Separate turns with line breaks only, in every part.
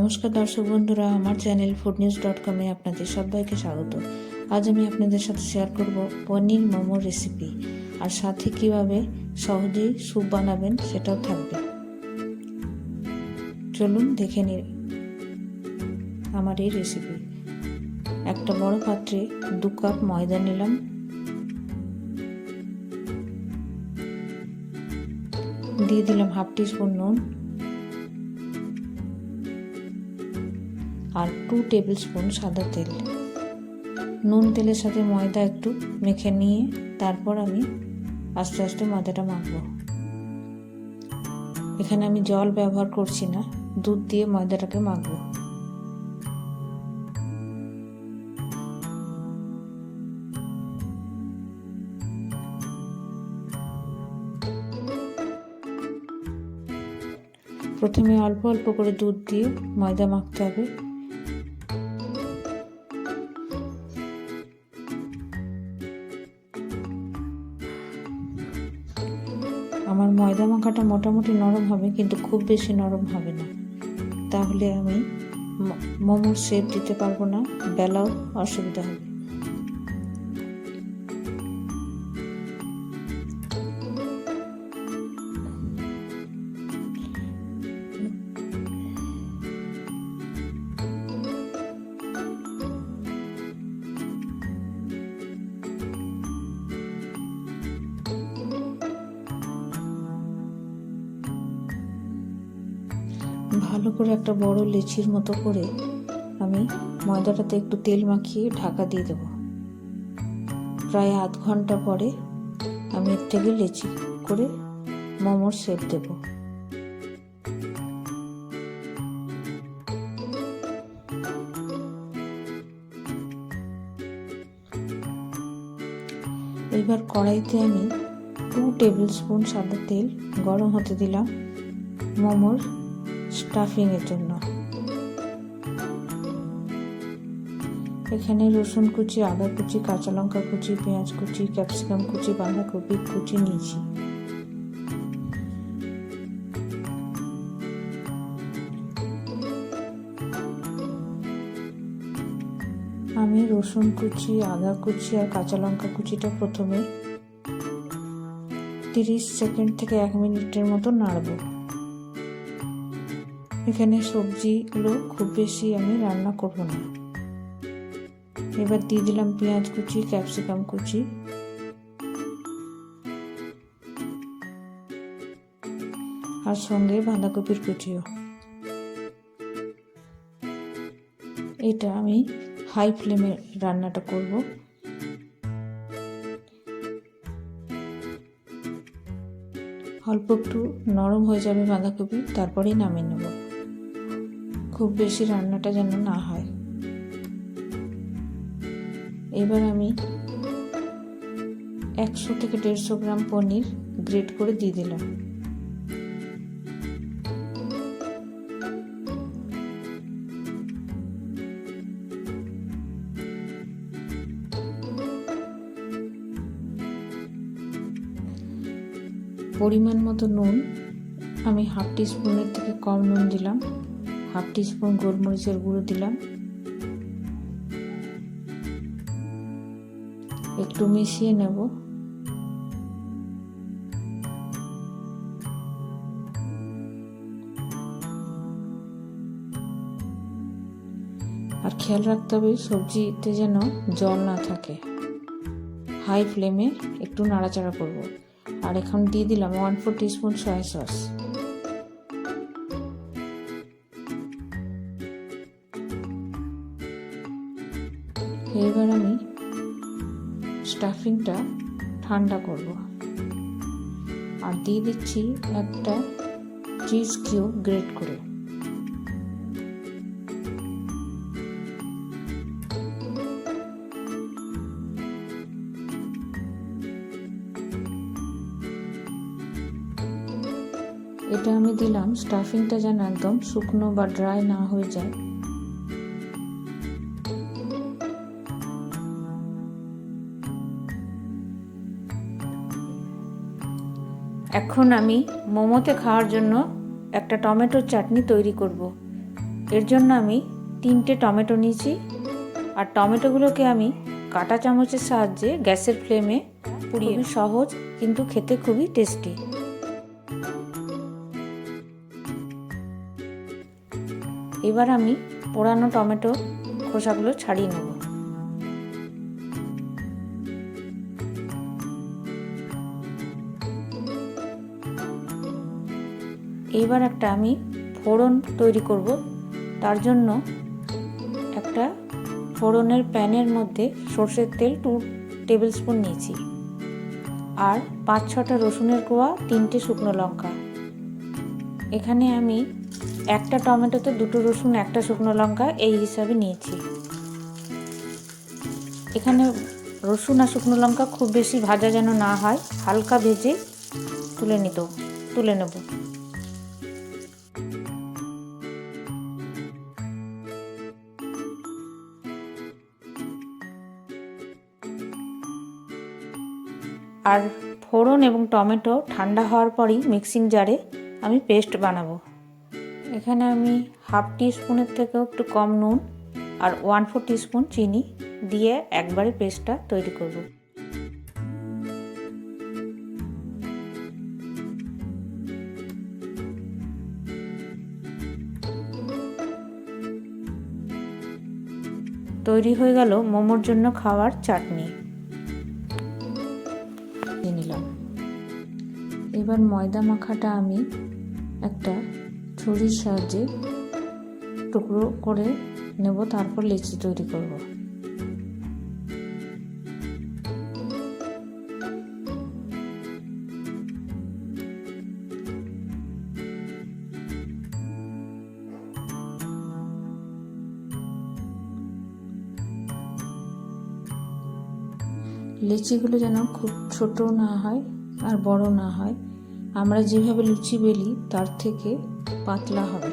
নমস্কার দর্শক বন্ধুরা, আমার চ্যানেল foodnews.com এ আপনাদের সবাইকে স্বাগত। আজ আমি আপনাদের সাথে শেয়ার করব পনির মোমো রেসিপি, আর সাথে কিভাবে সহজেই স্যুপ বানাবেন সেটাও থাকবে। চলুন দেখে নিন আমার এই রেসিপি। একটা বড় পাত্রে 2 কাপ ময়দা নিলাম, দিয়ে দিলাম হাফ টিস্পুন নুন আর 2 টেবিল স্পুন সাদা তেল। নুন তেলের সাথে ময়দা একটু মেখে নিয়ে তারপর আমি আস্তে আস্তে ময়দাটা মাখবো। এখানে আমি জল ব্যবহার করছি না, দুধ দিয়ে ময়দাটাকে মাখবো। প্রথমে অল্প অল্প করে দুধ দিয়ে ময়দা মাখতে হবে। আমার ময়দা মাখাটা মোটামুটি নরম হবে, কিন্তু খুব বেশি নরম হবে না, তাহলে আমি মোমোর শেপ দিতে পারবো না, বেলাও অসুবিধা হবে। ভালো করে একটা বড় লেচির মতো করে আমি ময়দাটাতে একটু তেল মাখিয়ে ঢাকা দিয়ে দেব। প্রায় আধ ঘন্টা পরে আমি এর থেকে লেচি করে মোমোর শেপ দেব। এবার কড়াইতে আমি 2 টেবিল স্পুন সাদা তেল গরম হতে দিলাম মোমোর স্টাফিং এর জন্য। এখানে রসুন কুচি, আদা কুচি, কাঁচা লঙ্কা কুচি, পেঁয়াজ কুচি, ক্যাপসিকাম কুচি, বাঁধাকপি কুচি নিয়েছি। আমি রসুন কুচি, আদা কুচি আর কাঁচা লঙ্কা কুচিটা প্রথমে 30 সেকেন্ড থেকে 1 মিনিটের মতো নাড়ব। এখানে সবজিগুলো খুব বেশি আমি রান্না করব না। এবার দিয়ে দিলাম পেঁয়াজ কুচি, ক্যাপসিকাম কুচি, আর সঙ্গে বাঁধাকপির কুচিও। এটা আমি হাই ফ্লেমে রান্নাটা করব। অল্প একটু নরম হয়ে যাবে বাঁধাকপি, তারপরেই নামিয়ে নেব। খুব বেশি রান্নাটা যেন না হয়। এবার আমি 100 থেকে 150 গ্রাম পনির গ্রেট করে দিয়ে দিলাম। পরিমাণ মতো নুন আমি হাফ টিস্পুনের থেকে কম নুন দিলাম। হাফ টিস্পুন গোলমরিচের গুঁড়ো দিলাম। একটু মিশিয়ে নেব। আর খেয়াল রাখতে হবে সবজিতে যেন জল না থাকে। হাই ফ্লেমে একটু নাড়াচাড়া করব। আর এখন দিয়ে দিলাম 1/4 টিস্পুন সয়া সস। এবার আমি স্টাফিংটা ঠান্ডা করব, আর দিয়ে দিচ্ছি একটা চিজ কিউব গ্রেট করে। এটা আমি দিলাম স্টাফিংটা যেন একদম শুকনো বা ড্রাই না হয়ে যায়। এখন আমি মোমোতে খাওয়ার জন্য একটা টমেটোর চাটনি তৈরি করব। এর জন্য আমি 3টে টমেটো নিয়েছি, আর টমেটোগুলোকে আমি কাঁটা চামচের সাহায্যে গ্যাসের ফ্লেমে পুড়িয়ে, সহজ কিন্তু খেতে খুবই টেস্টি। এবার আমি পোড়ানো টমেটো খোসাগুলো ছাড়িয়ে নেব। এবার একটা আমি ফোড়ন তৈরি করব। তার জন্য একটা ফোড়নের প্যানের মধ্যে সর্ষের তেল 2 টেবিল স্পুন নিয়েছি, আর 5-6টা রসুনের কোয়া, 3টে শুকনো লঙ্কা। এখানে আমি একটা টমেটোতে 2টো রসুন, 1টা শুকনো লঙ্কা এই হিসাবে নিয়েছি। এখানে রসুন আর শুকনো লঙ্কা খুব বেশি ভাজা যেন না হয়, হালকা ভেজে তুলে নেব। আর ফোড়ন এবং টমেটো ঠান্ডা হওয়ার পরই মিক্সিং জারে আমি পেস্ট বানাবো। এখানে আমি 1/2 টিস্পুনের থেকেও একটু কম নুন আর 1/4 টিস্পুন চিনি দিয়ে একবারে পেস্টটা তৈরি করব। তৈরি হয়ে গেল মোমোর জন্য খাওয়ার চাটনি। নিলাম। এবার ময়দা মাখাটা আমি একটা ছুরির সাহায্যে টুকরো করে নেব, তারপর লেচি তৈরি করব। লেচিগুলো যেন খুব ছোট না হয় আর বড় না হয়, আমরা যেভাবে লুচি বেলি তার থেকে পাতলা হবে।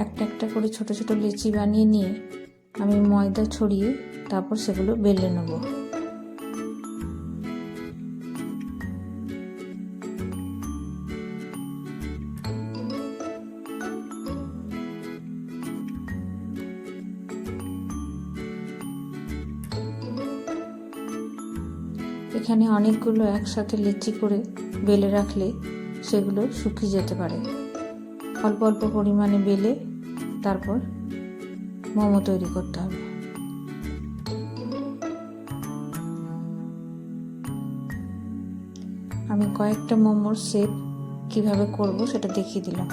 একটা একটা করে ছোট ছোট লেচি বানিয়ে নিয়ে আমি ময়দা ছড়িয়ে তারপর সেগুলো বেলে নেব। এখানে অনেকগুলো একসাথে লেচি করে বেলে রাখলে সেগুলো শুকিয়ে যেতে পারে। অল্প অল্প পরিমাণে বেলে তারপর মোমো তৈরি করতে হবে। আমি কয়েকটা মোমোর শেপ কিভাবে করব সেটা দেখিয়ে দিলাম।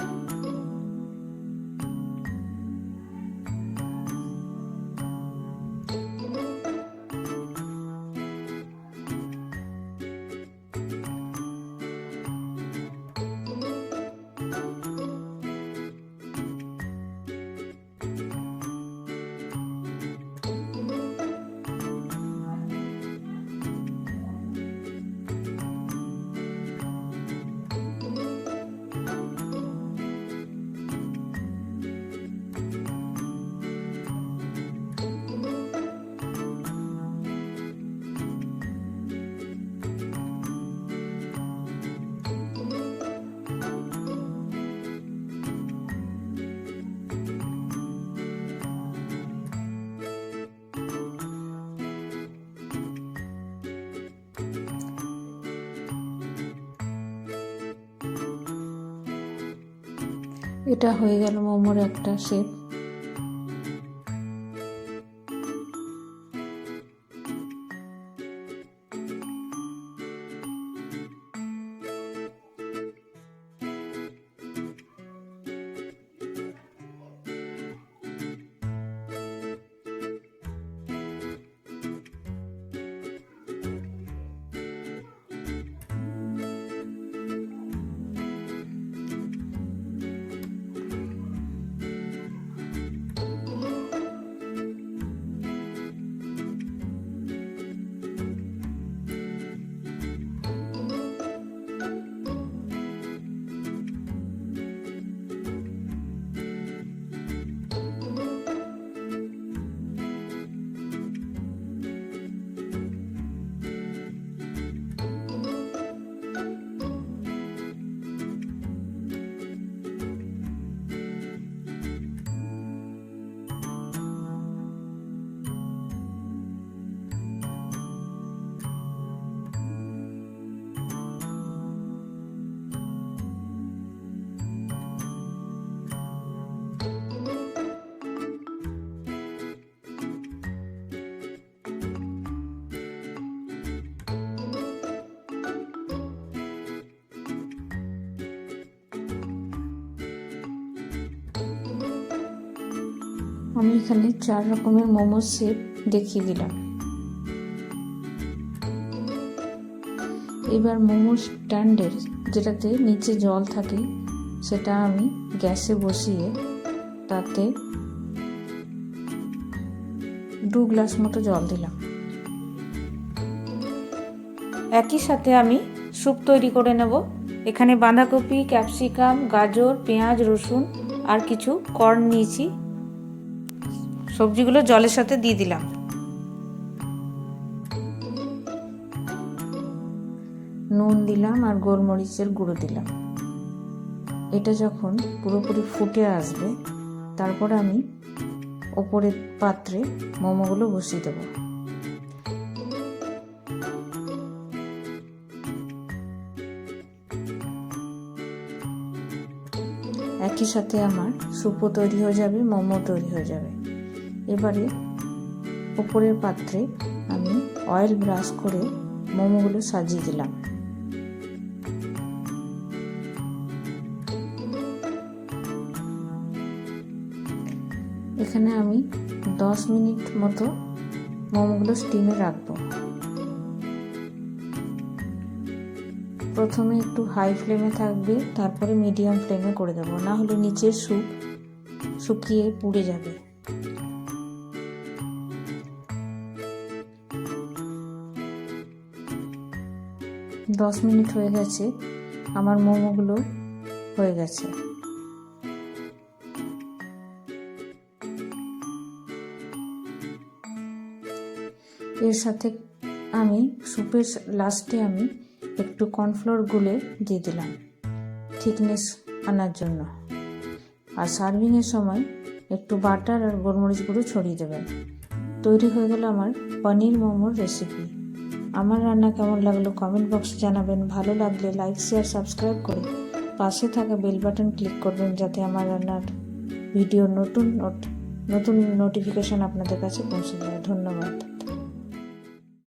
এটা হয়ে গেল মোমোর একটা শেপ। আমি এখানে 4 রকমের মোমোর শেপ দেখিয়ে দিলাম। এবার মোমোর স্ট্যান্ডের যেটাতে নিচে জল থাকে সেটা আমি গ্যাসে বসিয়ে তাতে 2 গ্লাস মতো জল দিলাম। একই সাথে আমি স্যুপ তৈরি করে নেব। এখানে বাঁধাকপি, ক্যাপসিকাম, গাজর, পেঁয়াজ, রসুন আর কিছু কর্ন নিয়েছি। সবজিগুলো জলের সাথে দিয়ে দিলাম। নুন দিলাম আর গোলমরিচের গুঁড়ো দিলাম। এটা যখন পুরোপুরি ফুটে আসবে তারপর আমি ওপরের পাত্রে মোমোগুলো বসিয়ে দেবো। একই সাথে আমার স্যুপও তৈরি হয়ে যাবে, মোমো তৈরি হয়ে যাবে। এবারে ওপরের পাত্রে আমি অয়েল ব্রাশ করে মোমোগুলো সাজিয়ে দিলাম। এখানে আমি 10 মিনিট মতো মোমোগুলো স্টিমে রাখবো। প্রথমে একটু হাই ফ্লেমে থাকবে, তারপরে মিডিয়াম ফ্লেমে করে দেবো, না হলে নিচের স্যুপ শুকিয়ে পুড়ে যাবে। দশ মিনিট হয়ে গেছে, আমার মোমোগুলো হয়ে গেছে। এর সাথে আমি স্যুপের লাস্টে আমি একটু কর্নফ্লোর গুলে দিয়ে দিলাম থিকনেস আনার জন্য। আর সার্ভিংয়ের সময় একটু বাটার আর গোলমরিচ গুঁড়ো ছড়িয়ে দেবেন। তৈরি হয়ে গেল আমার পনির মোমোর রেসিপি। আমার রান্না কেমন লাগলো কমেন্ট বক্সে জানাবেন। ভালো লাগলে লাইক, শেয়ার, সাবস্ক্রাইব করে পাশে থাকা বেল বাটন ক্লিক করবেন যাতে আমার রান্নার ভিডিও নতুন নোটিফিকেশন আপনাদের কাছে পৌঁছে যায়। ধন্যবাদ।